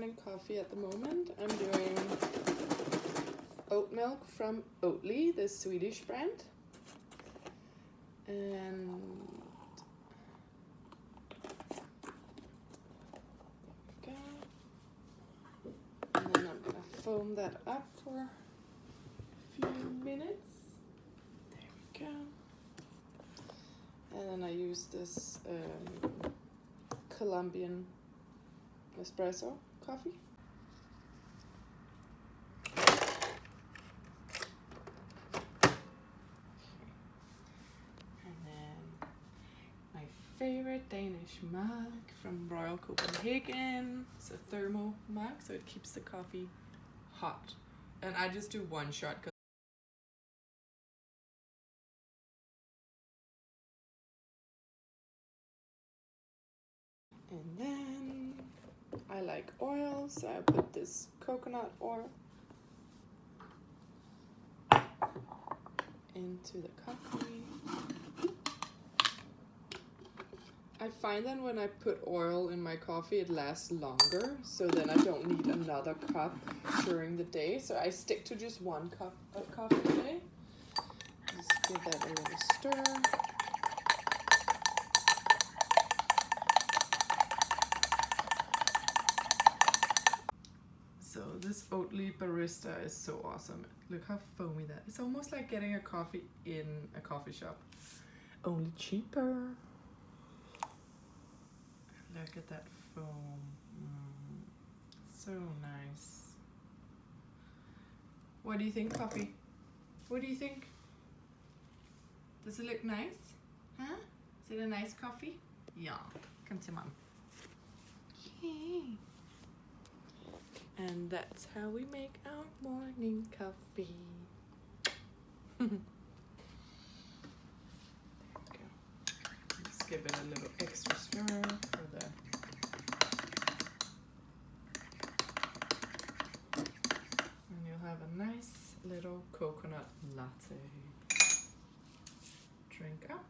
morning coffee at the moment. I'm doing oat milk from Oatly, the Swedish brand. And there we go. And then I'm gonna foam that up for a few minutes. There we go. And then I use this Colombian espresso coffee. And then my favorite Danish mug from Royal Copenhagen. It's a thermal mug, so it keeps the coffee hot. And I just do one shot. And then I like oil, so I put this coconut oil into the coffee. I find that when I put oil in my coffee, it lasts longer, so then I don't need another cup during the day. So I stick to just 1 cup of coffee a day. Just give that a little stir. So this Oatly barista is so awesome. Look how foamy that is. It's almost like getting a coffee in a coffee shop, only cheaper. Look at that foam. So nice. What do you think, coffee? What do you think? Does it look nice? Huh? Is it a nice coffee? Yeah. Come to mom. Yay. And that's how we make our morning coffee. There we go. Just give it a little extra stir for the... And you'll have a nice little coconut latte. Drink up.